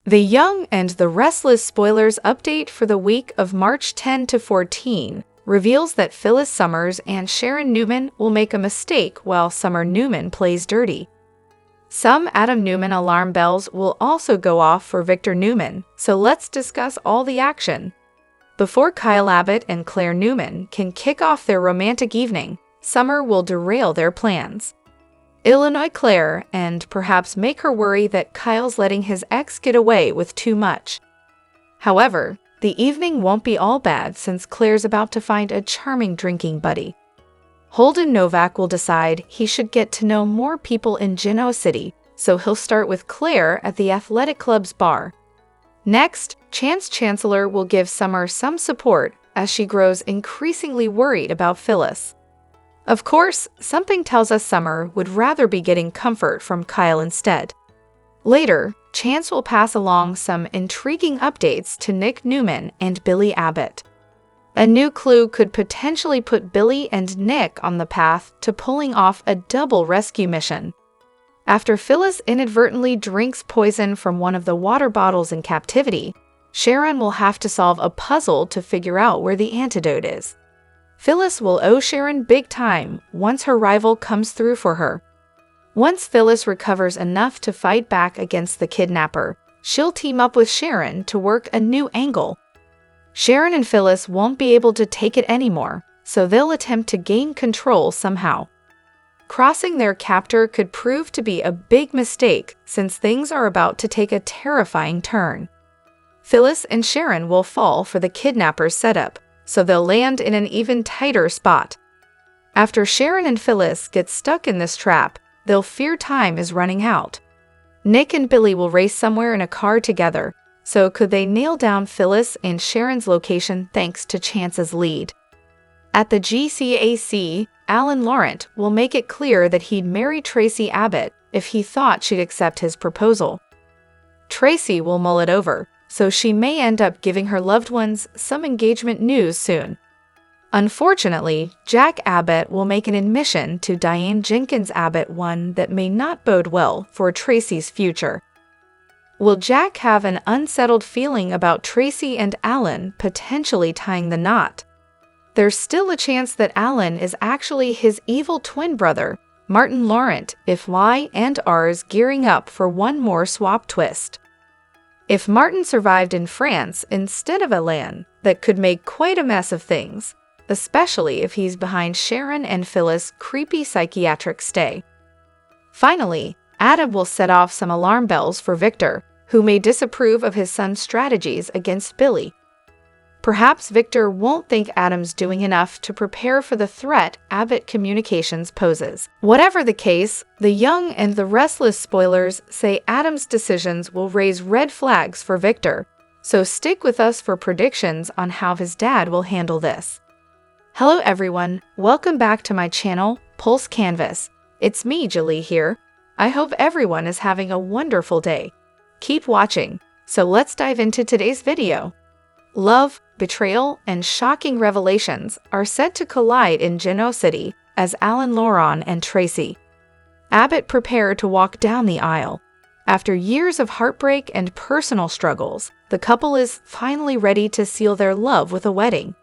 The Young and the Restless spoilers update for the week of March 10 to 14 reveals that Phyllis Summers and Sharon Newman will make a mistake while Summer Newman plays dirty. Some Adam Newman alarm bells will also go off for Victor Newman, so let's discuss all the action. Before Kyle Abbott and Claire Newman can kick off their romantic evening, Summer will derail their plans. Illinois Claire and perhaps make her worry that Kyle's letting his ex get away with too much. However, the evening won't be all bad since Claire's about to find a charming drinking buddy. Holden Novak will decide he should get to know more people in Genoa City, so he'll start with Claire at the athletic club's bar. Next, Chance Chancellor will give Summer some support as she grows increasingly worried about Phyllis. Of course, something tells us Summer would rather be getting comfort from Kyle instead. Later, Chance will pass along some intriguing updates to Nick Newman and Billy Abbott. A new clue could potentially put Billy and Nick on the path to pulling off a double rescue mission. After Phyllis inadvertently drinks poison from one of the water bottles in captivity, Sharon will have to solve a puzzle to figure out where the antidote is. Phyllis will owe Sharon big time once her rival comes through for her. Once Phyllis recovers enough to fight back against the kidnapper, she'll team up with Sharon to work a new angle. Sharon and Phyllis won't be able to take it anymore, so they'll attempt to gain control somehow. Crossing their captor could prove to be a big mistake since things are about to take a terrifying turn. Phyllis and Sharon will fall for the kidnapper's setup, so they'll land in an even tighter spot. After Sharon and Phyllis get stuck in this trap, they'll fear time is running out. Nick and Billy will race somewhere in a car together, so could they nail down Phyllis and Sharon's location thanks to Chance's lead? At the GCAC, Alan Laurent will make it clear that he'd marry Tracy Abbott if he thought she'd accept his proposal. Tracy will mull it over, so she may end up giving her loved ones some engagement news soon. Unfortunately, Jack Abbott will make an admission to Diane Jenkins Abbott, one that may not bode well for Tracy's future. Will Jack have an unsettled feeling about Tracy and Alan potentially tying the knot? There's still a chance that Alan is actually his evil twin brother, Martin Laurent, if Y and R's gearing up for one more swap twist. If Martin survived in France instead of Alain, that could make quite a mess of things, especially if he's behind Sharon and Phyllis' creepy psychiatric stay. Finally, Adam will set off some alarm bells for Victor, who may disapprove of his son's strategies against Billy. Perhaps Victor won't think Adam's doing enough to prepare for the threat Abbott Communications poses. Whatever the case, the Young and the Restless spoilers say Adam's decisions will raise red flags for Victor, so stick with us for predictions on how his dad will handle this. Hello everyone, welcome back to my channel, Pulse Canvas. It's me, Julie here. I hope everyone is having a wonderful day. Keep watching, so let's dive into today's video. Love, betrayal, and shocking revelations are set to collide in Genoa City as Alan Laurent and Tracy Abbott prepare to walk down the aisle. After years of heartbreak and personal struggles, the couple is finally ready to seal their love with a wedding.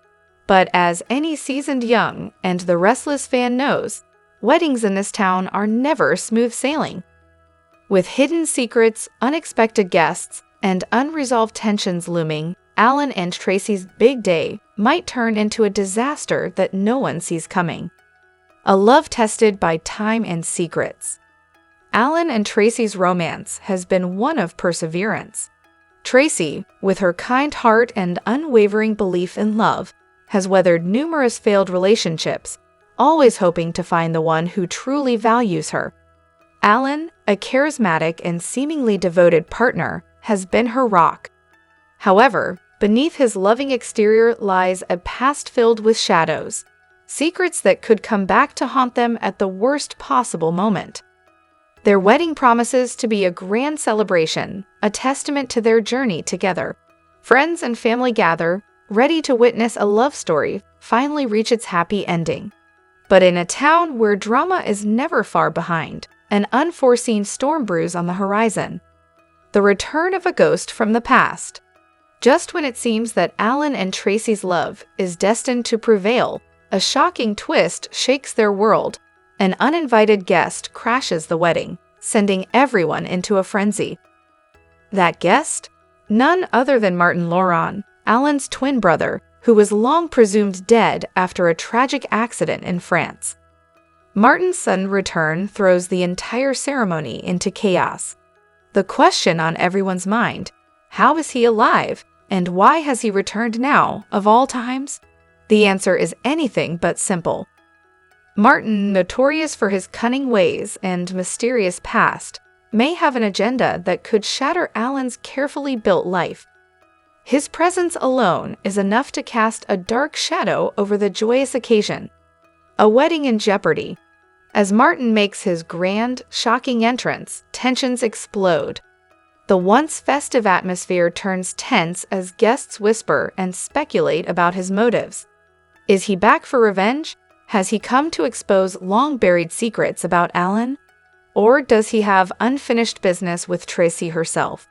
But as any seasoned Young and the Restless fan knows, weddings in this town are never smooth sailing. With hidden secrets, unexpected guests, and unresolved tensions looming, Alan and Tracy's big day might turn into a disaster that no one sees coming. A love tested by time and secrets. Alan and Tracy's romance has been one of perseverance. Tracy, with her kind heart and unwavering belief in love, has weathered numerous failed relationships, always hoping to find the one who truly values her. Alan, a charismatic and seemingly devoted partner, has been her rock. However, beneath his loving exterior lies a past filled with shadows, secrets that could come back to haunt them at the worst possible moment. Their wedding promises to be a grand celebration, a testament to their journey together. Friends and family gather, ready to witness a love story finally reach its happy ending. But in a town where drama is never far behind, an unforeseen storm brews on the horizon. The return of a ghost from the past. Just when it seems that Alan and Tracy's love is destined to prevail, a shocking twist shakes their world. An uninvited guest crashes the wedding, sending everyone into a frenzy. That guest? None other than Martin Laurent, Alan's twin brother, who was long presumed dead after a tragic accident in France. Martin's sudden return throws the entire ceremony into chaos. The question on everyone's mind: how is he alive, and why has he returned now, of all times? The answer is anything but simple. Martin, notorious for his cunning ways and mysterious past, may have an agenda that could shatter Alan's carefully built life. His presence alone is enough to cast a dark shadow over the joyous occasion. A wedding in jeopardy. As Martin makes his grand, shocking entrance, tensions explode. The once festive atmosphere turns tense as guests whisper and speculate about his motives. Is he back for revenge? Has he come to expose long-buried secrets about Alan? Or does he have unfinished business with Tracy herself?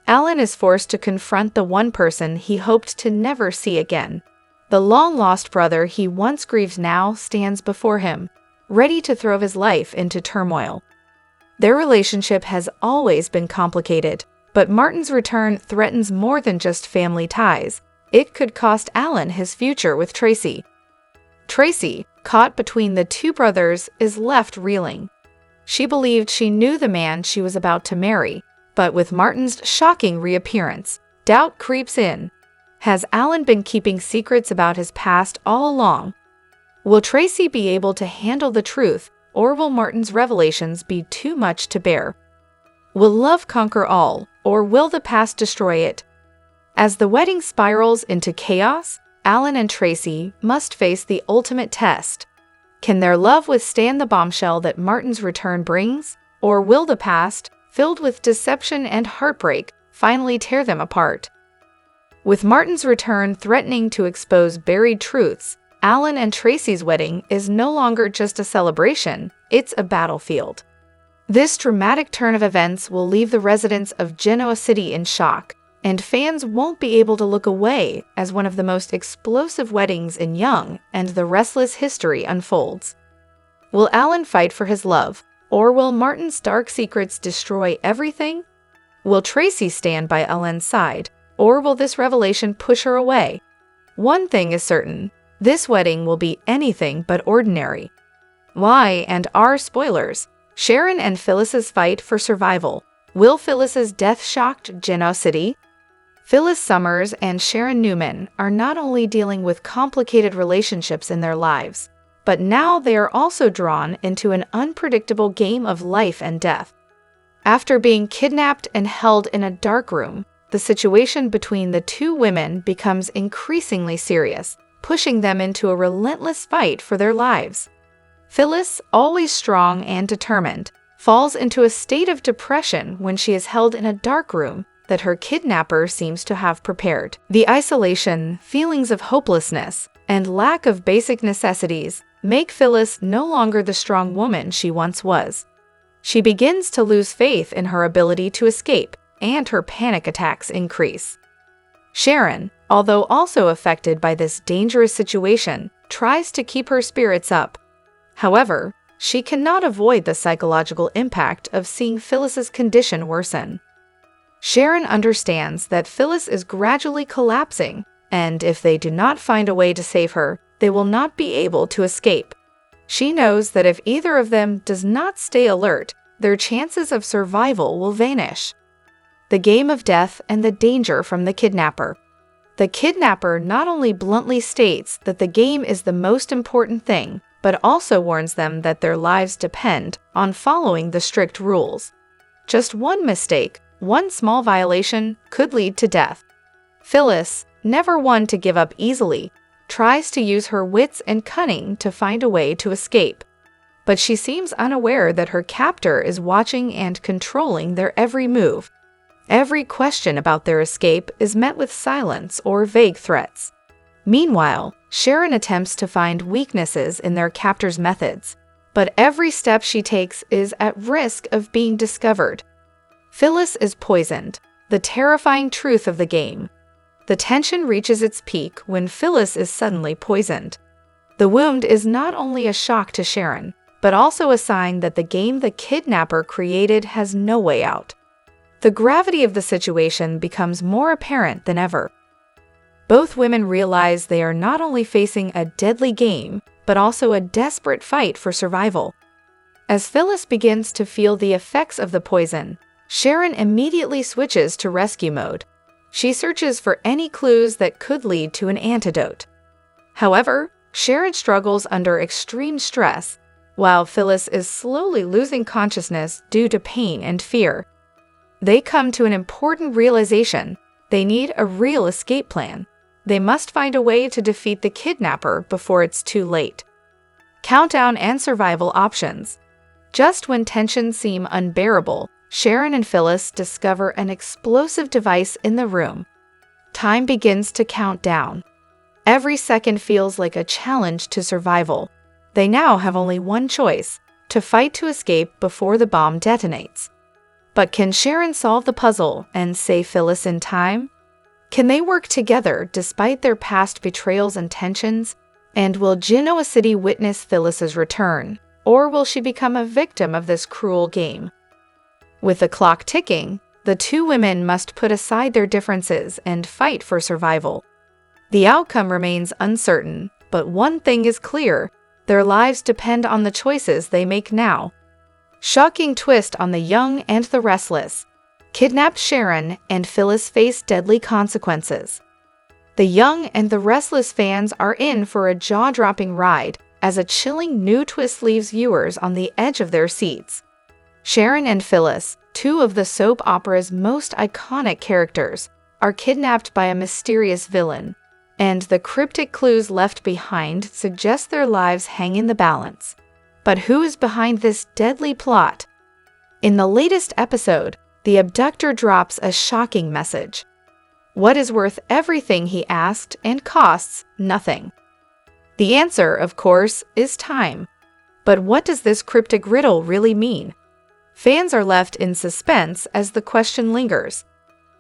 Alan is forced to confront the one person he hoped to never see again. The long-lost brother he once grieved now stands before him, ready to throw his life into turmoil. Their relationship has always been complicated, but Martin's return threatens more than just family ties. It could cost Alan his future with Tracy. Tracy, caught between the two brothers, is left reeling. She believed she knew the man she was about to marry, but with Martin's shocking reappearance, doubt creeps in. Has Alan been keeping secrets about his past all along? Will Tracy be able to handle the truth, or will Martin's revelations be too much to bear? Will love conquer all, or will the past destroy it? As the wedding spirals into chaos, Alan and Tracy must face the ultimate test. Can their love withstand the bombshell that Martin's return brings, or will the past, filled with deception and heartbreak, finally tear them apart? With Martin's return threatening to expose buried truths, Alan and Tracy's wedding is no longer just a celebration, it's a battlefield. This dramatic turn of events will leave the residents of Genoa City in shock, and fans won't be able to look away as one of the most explosive weddings in young and the restless history unfolds. Will Alan fight for his love, or will Martin's dark secrets destroy everything? Will Tracy stand by Alan's side, or will this revelation push her away? One thing is certain. This wedding will be anything but ordinary. Why and are spoilers? Sharon and Phyllis's fight for survival. Will Phyllis's death shock Genoa City? Phyllis Summers and Sharon Newman are not only dealing with complicated relationships in their lives, but now they are also drawn into an unpredictable game of life and death. After being kidnapped and held in a dark room, the situation between the two women becomes increasingly serious, pushing them into a relentless fight for their lives. Phyllis, always strong and determined, falls into a state of depression when she is held in a dark room that her kidnapper seems to have prepared. The isolation, feelings of hopelessness, and lack of basic necessities make Phyllis no longer the strong woman she once was. She begins to lose faith in her ability to escape, and her panic attacks increase. Sharon, although also affected by this dangerous situation, tries to keep her spirits up. However, she cannot avoid the psychological impact of seeing Phyllis's condition worsen. Sharon understands that Phyllis is gradually collapsing, and if they do not find a way to save her, they will not be able to escape. She knows that if either of them does not stay alert, their chances of survival will vanish. The game of death and the danger from the kidnapper. The kidnapper not only bluntly states that the game is the most important thing, but also warns them that their lives depend on following the strict rules. Just one mistake, one small violation, could lead to death. Phyllis, never one to give up easily, tries to use her wits and cunning to find a way to escape. But she seems unaware that her captor is watching and controlling their every move. Every question about their escape is met with silence or vague threats. Meanwhile, Sharon attempts to find weaknesses in their captor's methods, but every step she takes is at risk of being discovered. Phyllis is poisoned, the terrifying truth of the game. The tension reaches its peak when Phyllis is suddenly poisoned. The wound is not only a shock to Sharon, but also a sign that the game the kidnapper created has no way out. The gravity of the situation becomes more apparent than ever. Both women realize they are not only facing a deadly game, but also a desperate fight for survival. As Phyllis begins to feel the effects of the poison, Sharon immediately switches to rescue mode. She searches for any clues that could lead to an antidote. However, Sharon struggles under extreme stress, while Phyllis is slowly losing consciousness due to pain and fear. They come to an important realization: they need a real escape plan. They must find a way to defeat the kidnapper before it's too late. Countdown and survival options. Just when tensions seem unbearable, Sharon and Phyllis discover an explosive device in the room. Time begins to count down. Every second feels like a challenge to survival. They now have only one choice: to fight to escape before the bomb detonates. But can Sharon solve the puzzle and save Phyllis in time? Can they work together despite their past betrayals and tensions? And will Genoa City witness Phyllis's return, or will she become a victim of this cruel game? With the clock ticking, the two women must put aside their differences and fight for survival. The outcome remains uncertain, but one thing is clear: their lives depend on the choices they make now. Shocking twist on the young and the restless. Kidnapped Sharon and Phyllis face deadly consequences. The young and the restless fans are in for a jaw-dropping ride as a chilling new twist leaves viewers on the edge of their seats. Sharon and Phyllis, two of the soap opera's most iconic characters, are kidnapped by a mysterious villain, and the cryptic clues left behind suggest their lives hang in the balance. But who is behind this deadly plot? In the latest episode, the abductor drops a shocking message. What is worth everything, he asked, and costs nothing? The answer, of course, is time. But what does this cryptic riddle really mean? Fans are left in suspense as the question lingers.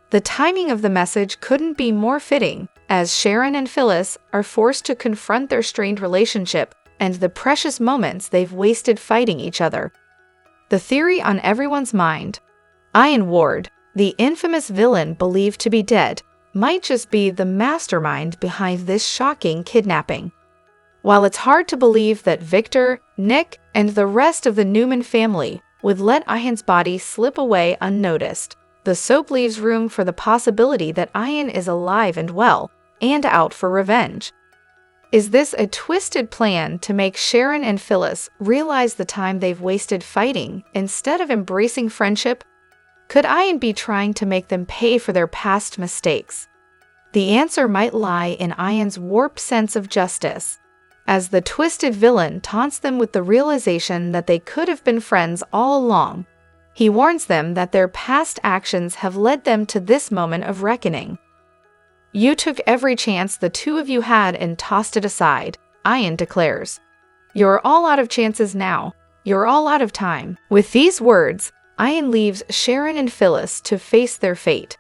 The timing of the message couldn't be more fitting, as Sharon and Phyllis are forced to confront their strained relationship and the precious moments they've wasted fighting each other. The theory on everyone's mind: Ian Ward, the infamous villain believed to be dead, might just be the mastermind behind this shocking kidnapping. While it's hard to believe that Victor, Nick, and the rest of the Newman family would let Ian's body slip away unnoticed, the soap leaves room for the possibility that Ian is alive and well, and out for revenge. Is this a twisted plan to make Sharon and Phyllis realize the time they've wasted fighting instead of embracing friendship? Could Ian be trying to make them pay for their past mistakes? The answer might lie in Ian's warped sense of justice, as the twisted villain taunts them with the realization that they could have been friends all along. He warns them that their past actions have led them to this moment of reckoning. You took every chance the two of you had and tossed it aside, Ian declares. You're all out of chances now. You're all out of time. With these words, Ian leaves Sharon and Phyllis to face their fate.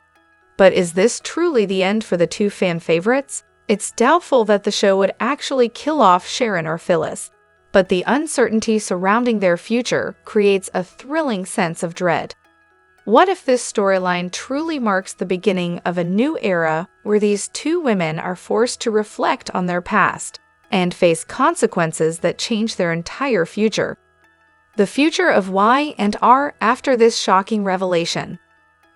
But is this truly the end for the two fan favorites? It's doubtful that the show would actually kill off Sharon or Phyllis, but the uncertainty surrounding their future creates a thrilling sense of dread. What if this storyline truly marks the beginning of a new era where these two women are forced to reflect on their past and face consequences that change their entire future? The future of Y and R after this shocking revelation.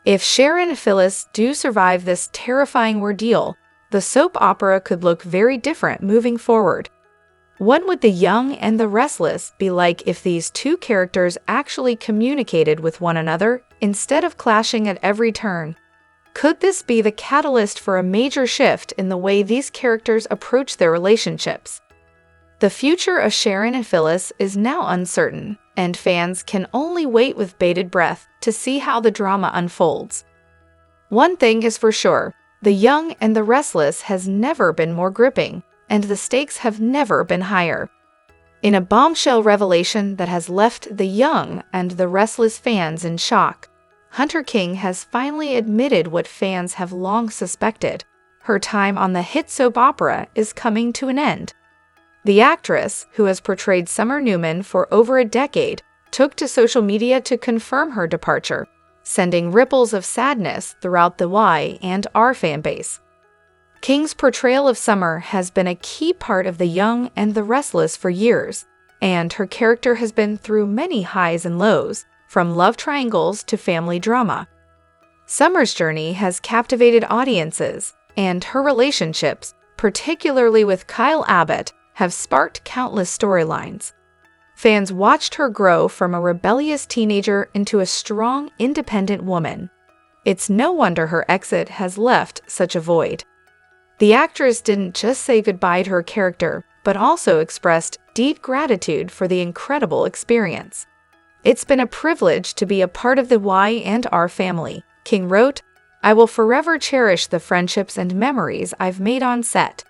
If Sharon and Phyllis do survive this terrifying ordeal, the soap opera could look very different moving forward. What would the young and the restless be like if these two characters actually communicated with one another instead of clashing at every turn? Could this be the catalyst for a major shift in the way these characters approach their relationships? The future of Sharon and Phyllis is now uncertain, and fans can only wait with bated breath to see how the drama unfolds. One thing is for sure: the young and the restless has never been more gripping, and the stakes have never been higher. In a bombshell revelation that has left the young and the restless fans in shock, Hunter King has finally admitted what fans have long suspected. Her time on the hit soap opera is coming to an end. The actress, who has portrayed Summer Newman for over a decade, took to social media to confirm her departure, sending ripples of sadness throughout the Y&R fanbase. King's portrayal of Summer has been a key part of The Young and the Restless for years, and her character has been through many highs and lows, from love triangles to family drama. Summer's journey has captivated audiences, and her relationships, particularly with Kyle Abbott, have sparked countless storylines. Fans watched her grow from a rebellious teenager into a strong, independent woman. It's no wonder her exit has left such a void. The actress didn't just say goodbye to her character, but also expressed deep gratitude for the incredible experience. "It's been a privilege to be a part of the Y&R family," King wrote. "I will forever cherish the friendships and memories I've made on set."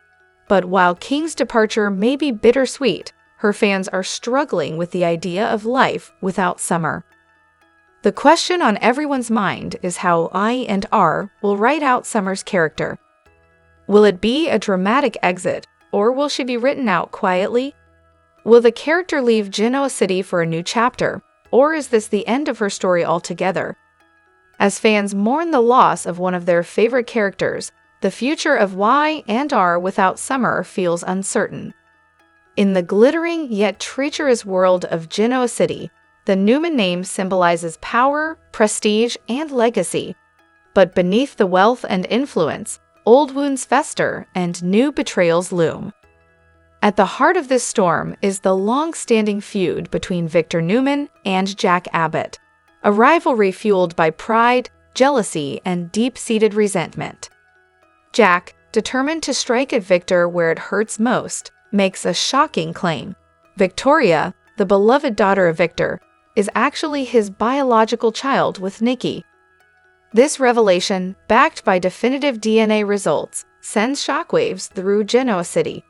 But while King's departure may be bittersweet, her fans are struggling with the idea of life without Summer. The question on everyone's mind is how Y&R will write out Summer's character. Will it be a dramatic exit, or will she be written out quietly? Will the character leave Genoa City for a new chapter, or is this the end of her story altogether? As fans mourn the loss of one of their favorite characters, the future of Y&R without Summer feels uncertain. In the glittering yet treacherous world of Genoa City, the Newman name symbolizes power, prestige, and legacy. But beneath the wealth and influence, old wounds fester and new betrayals loom. At the heart of this storm is the long-standing feud between Victor Newman and Jack Abbott, a rivalry fueled by pride, jealousy, and deep-seated resentment. Jack, determined to strike at Victor where it hurts most, makes a shocking claim. Victoria, the beloved daughter of Victor, is actually his biological child with Nikki. This revelation, backed by definitive DNA results, sends shockwaves through Genoa City.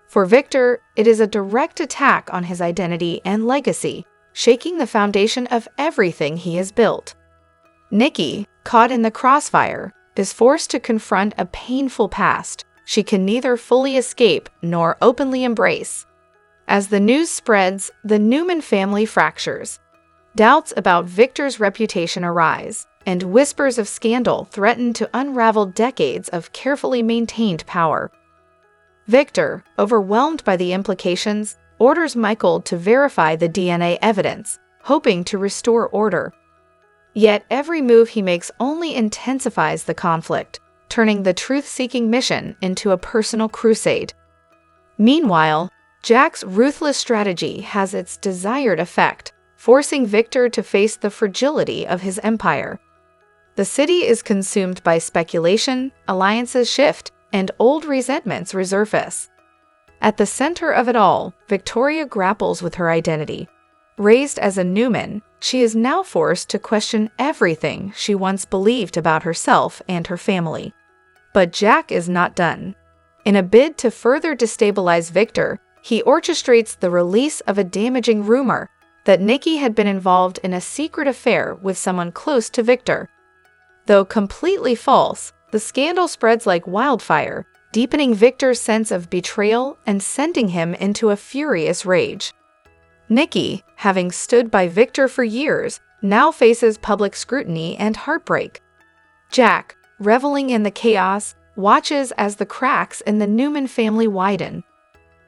For Victor, it is a direct attack on his identity and legacy, shaking the foundation of everything he has built. Nikki, caught in the crossfire, is forced to confront a painful past she can neither fully escape nor openly embrace. As the news spreads, the Newman family fractures. Doubts about Victor's reputation arise, and whispers of scandal threaten to unravel decades of carefully maintained power. Victor, overwhelmed by the implications, orders Michael to verify the DNA evidence, hoping to restore order. Yet every move he makes only intensifies the conflict, turning the truth-seeking mission into a personal crusade. Meanwhile, Jack's ruthless strategy has its desired effect, forcing Victor to face the fragility of his empire. The city is consumed by speculation, alliances shift, and old resentments resurface. At the center of it all, Victoria grapples with her identity. Raised as a Newman, she is now forced to question everything she once believed about herself and her family. But Jack is not done. In a bid to further destabilize Victor, he orchestrates the release of a damaging rumor that Nikki had been involved in a secret affair with someone close to Victor. Though completely false, the scandal spreads like wildfire, deepening Victor's sense of betrayal and sending him into a furious rage. Nikki, having stood by Victor for years, now faces public scrutiny and heartbreak. Jack, reveling in the chaos, watches as the cracks in the Newman family widen.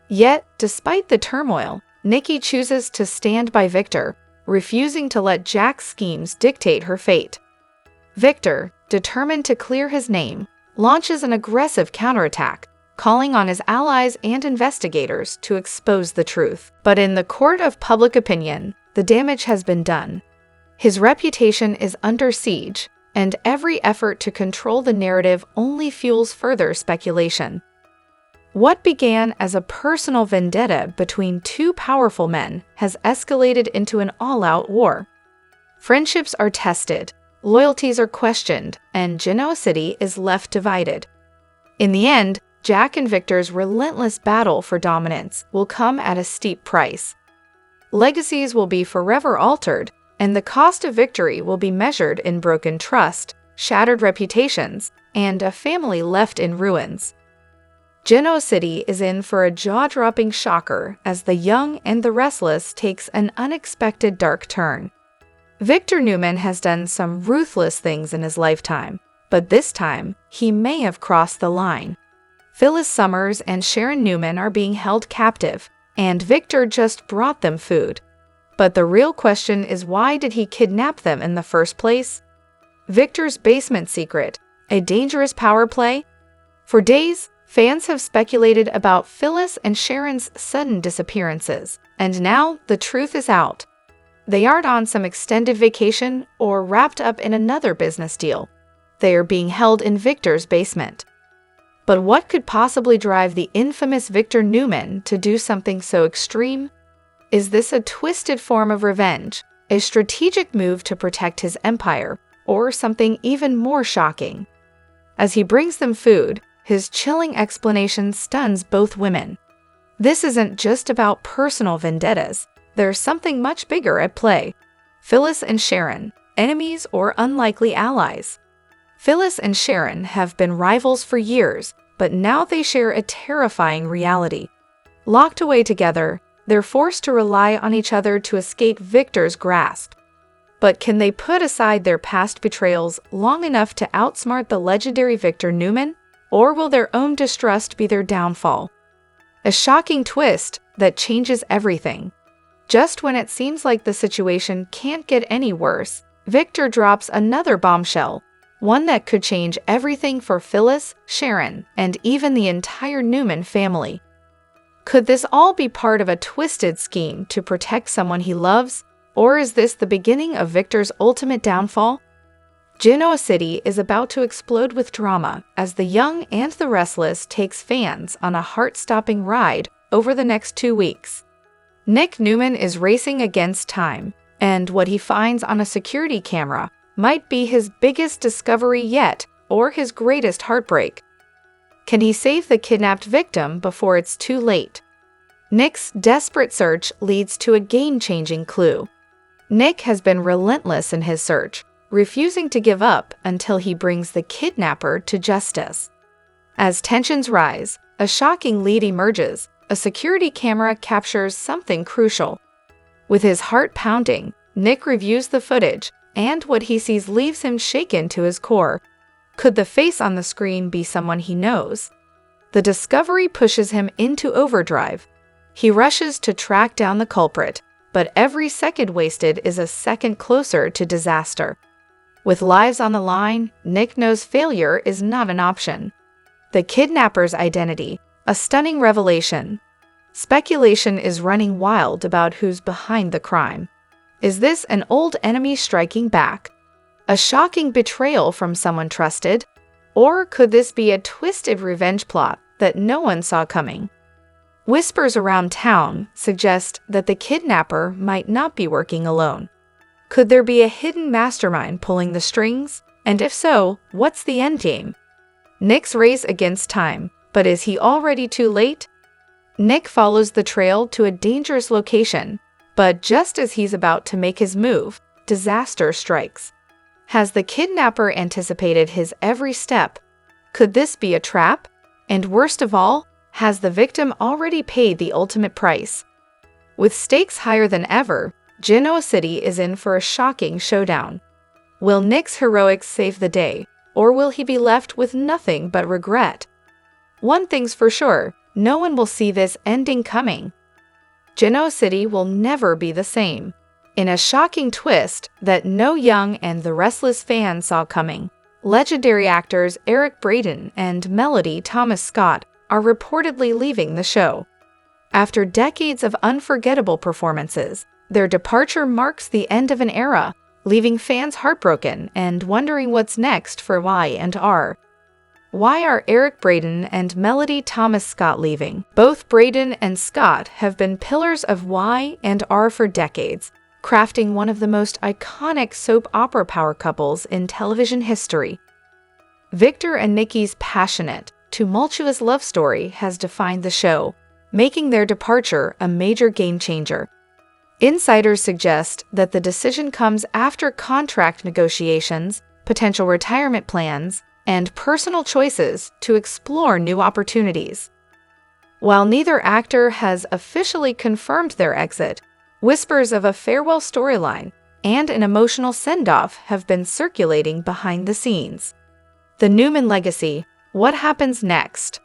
Yet, despite the turmoil, Nikki chooses to stand by Victor, refusing to let Jack's schemes dictate her fate. Victor, determined to clear his name, launches an aggressive counterattack, calling on his allies and investigators to expose the truth. But in the court of public opinion, the damage has been done. His reputation is under siege, and every effort to control the narrative only fuels further speculation. What began as a personal vendetta between two powerful men has escalated into an all-out war. Friendships are tested, loyalties are questioned, and Genoa City is left divided. In the end, Jack and Victor's relentless battle for dominance will come at a steep price. Legacies will be forever altered, and the cost of victory will be measured in broken trust, shattered reputations, and a family left in ruins. Genoa City is in for a jaw-dropping shocker as The Young and the Restless takes an unexpected dark turn. Victor Newman has done some ruthless things in his lifetime, but this time, he may have crossed the line. Phyllis Summers and Sharon Newman are being held captive, and Victor just brought them food. But the real question is, why did he kidnap them in the first place? Victor's basement secret, a dangerous power play? For days, fans have speculated about Phyllis and Sharon's sudden disappearances, and now the truth is out. They aren't on some extended vacation or wrapped up in another business deal. They are being held in Victor's basement. But what could possibly drive the infamous Victor Newman to do something so extreme? Is this a twisted form of revenge, a strategic move to protect his empire, or something even more shocking? As he brings them food, his chilling explanation stuns both women. This isn't just about personal vendettas. There's something much bigger at play. Phyllis and Sharon, enemies or unlikely allies? Phyllis and Sharon have been rivals for years, but now they share a terrifying reality. Locked away together, they're forced to rely on each other to escape Victor's grasp. But can they put aside their past betrayals long enough to outsmart the legendary Victor Newman? Or will their own distrust be their downfall? A shocking twist that changes everything. Just when it seems like the situation can't get any worse, Victor drops another bombshell, one that could change everything for Phyllis, Sharon, and even the entire Newman family. Could this all be part of a twisted scheme to protect someone he loves? Or is this the beginning of Victor's ultimate downfall? Genoa City is about to explode with drama as The Young and the Restless takes fans on a heart-stopping ride over the next 2 weeks. Nick Newman is racing against time, and what he finds on a security camera might be his biggest discovery yet, or his greatest heartbreak. Can he save the kidnapped victim before it's too late? Nick's desperate search leads to a game-changing clue. Nick has been relentless in his search, refusing to give up until he brings the kidnapper to justice. As tensions rise, a shocking lead emerges. A security camera captures something crucial. With his heart pounding, Nick reviews the footage, and what he sees leaves him shaken to his core. Could the face on the screen be someone he knows? The discovery pushes him into overdrive. He rushes to track down the culprit, but every second wasted is a second closer to disaster. With lives on the line, Nick knows failure is not an option. The kidnapper's identity, a stunning revelation. Speculation is running wild about who's behind the crime. Is this an old enemy striking back? A shocking betrayal from someone trusted? Or could this be a twisted revenge plot that no one saw coming? Whispers around town suggest that the kidnapper might not be working alone. Could there be a hidden mastermind pulling the strings? And if so, what's the endgame? Nick's race against time, but is he already too late? Nick follows the trail to a dangerous location, but just as he's about to make his move, disaster strikes. Has the kidnapper anticipated his every step? Could this be a trap? And worst of all, has the victim already paid the ultimate price? With stakes higher than ever, Genoa City is in for a shocking showdown. Will Nick's heroics save the day, or will he be left with nothing but regret? One thing's for sure, no one will see this ending coming. Genoa City will never be the same. In a shocking twist that no Young and the Restless fans saw coming, legendary actors Eric Braeden and Melody Thomas Scott are reportedly leaving the show. After decades of unforgettable performances, their departure marks the end of an era, leaving fans heartbroken and wondering what's next for Y&R. Why are Eric Braeden and Melody Thomas Scott leaving? Both Braeden and Scott have been pillars of Y&R for decades, crafting one of the most iconic soap opera power couples in television history. Victor and Nikki's passionate, tumultuous love story has defined the show, making their departure a major game changer. Insiders suggest that the decision comes after contract negotiations, potential retirement plans, and personal choices to explore new opportunities. While neither actor has officially confirmed their exit, whispers of a farewell storyline and an emotional send-off have been circulating behind the scenes. The Newman legacy: what happens next?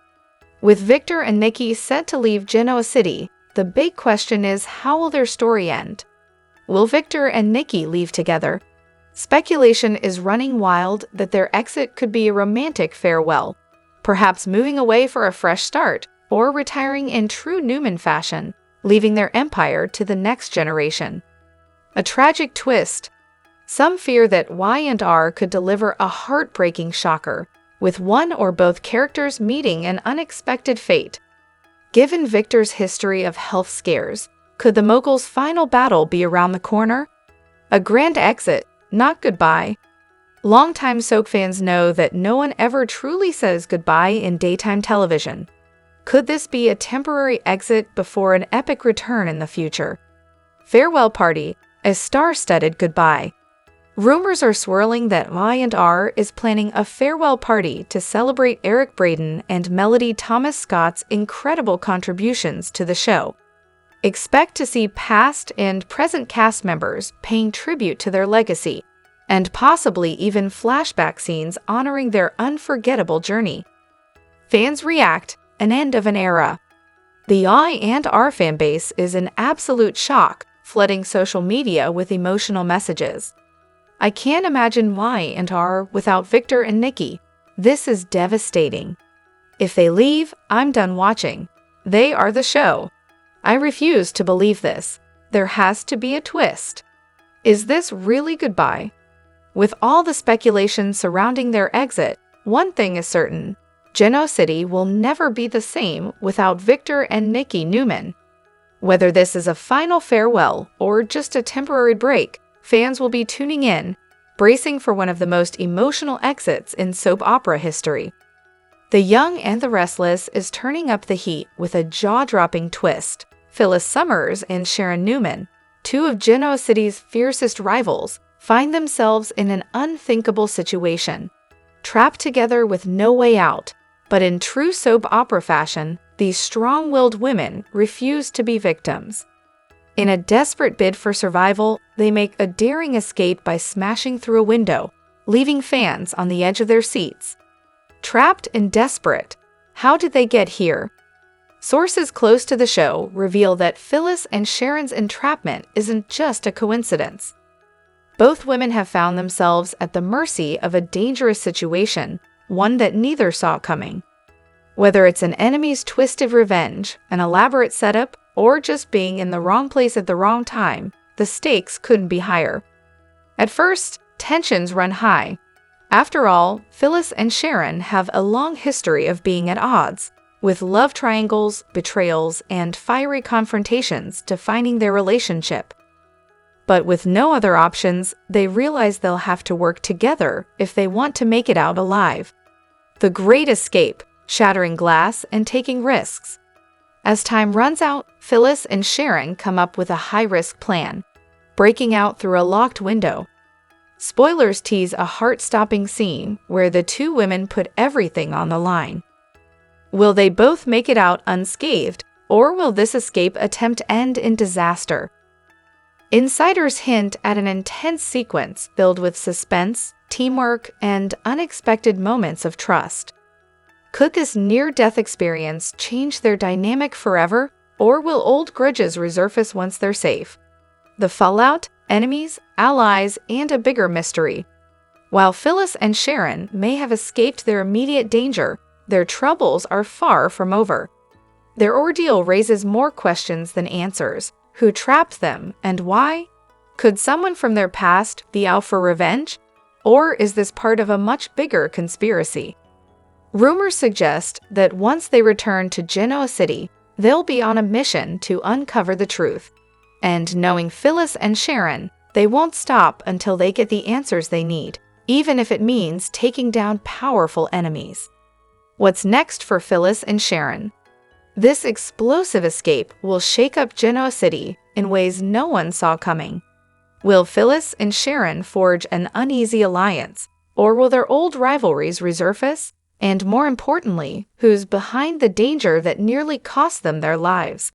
With Victor and Nikki set to leave Genoa City, the big question is, how will their story end? Will Victor and Nikki leave together? Speculation is running wild that their exit could be a romantic farewell, perhaps moving away for a fresh start, or retiring in true Newman fashion, leaving their empire to the next generation. A tragic twist. Some fear that Y&R could deliver a heartbreaking shocker, with one or both characters meeting an unexpected fate. Given Victor's history of health scares, could the mogul's final battle be around the corner? A grand exit, not goodbye. Longtime soap fans know that no one ever truly says goodbye in daytime television. Could this be a temporary exit before an epic return in the future? Farewell party, a star-studded goodbye. Rumors are swirling that Y&R is planning a farewell party to celebrate Eric Braeden and Melody Thomas Scott's incredible contributions to the show. Expect to see past and present cast members paying tribute to their legacy, and possibly even flashback scenes honoring their unforgettable journey. Fans react: an end of an era. The Y&R fanbase is in absolute shock, flooding social media with emotional messages. I can't imagine Y&R without Victor and Nikki. This is devastating. If they leave, I'm done watching. They are the show. I refuse to believe this. There has to be a twist. Is this really goodbye? With all the speculation surrounding their exit, one thing is certain: Genoa City will never be the same without Victor and Nikki Newman. Whether this is a final farewell or just a temporary break, fans will be tuning in, bracing for one of the most emotional exits in soap opera history. The Young and the Restless is turning up the heat with a jaw-dropping twist. Phyllis Summers and Sharon Newman, two of Genoa City's fiercest rivals, find themselves in an unthinkable situation. Trapped together with no way out, but in true soap opera fashion, these strong-willed women refuse to be victims. In a desperate bid for survival, they make a daring escape by smashing through a window, leaving fans on the edge of their seats. Trapped and desperate, how did they get here? Sources close to the show reveal that Phyllis and Sharon's entrapment isn't just a coincidence. Both women have found themselves at the mercy of a dangerous situation, one that neither saw coming. Whether it's an enemy's twisted revenge, an elaborate setup, or just being in the wrong place at the wrong time, the stakes couldn't be higher. At first, tensions run high. After all, Phyllis and Sharon have a long history of being at odds, with love triangles, betrayals, and fiery confrontations defining their relationship. But with no other options, they realize they'll have to work together if they want to make it out alive. The great escape, shattering glass and taking risks. As time runs out, Phyllis and Sharon come up with a high-risk plan, breaking out through a locked window. Spoilers tease a heart-stopping scene where the two women put everything on the line. Will they both make it out unscathed, or will this escape attempt end in disaster? Insiders hint at an intense sequence filled with suspense, teamwork, and unexpected moments of trust. Could this near-death experience change their dynamic forever, or will old grudges resurface once they're safe? The fallout, enemies, allies, and a bigger mystery. While Phyllis and Sharon may have escaped their immediate danger, their troubles are far from over. Their ordeal raises more questions than answers. Who trapped them, and why? Could someone from their past be out for revenge? Or is this part of a much bigger conspiracy? Rumors suggest that once they return to Genoa City, they'll be on a mission to uncover the truth. And knowing Phyllis and Sharon, they won't stop until they get the answers they need, even if it means taking down powerful enemies. What's next for Phyllis and Sharon? This explosive escape will shake up Genoa City, in ways no one saw coming. Will Phyllis and Sharon forge an uneasy alliance, or will their old rivalries resurface? And more importantly, who's behind the danger that nearly cost them their lives?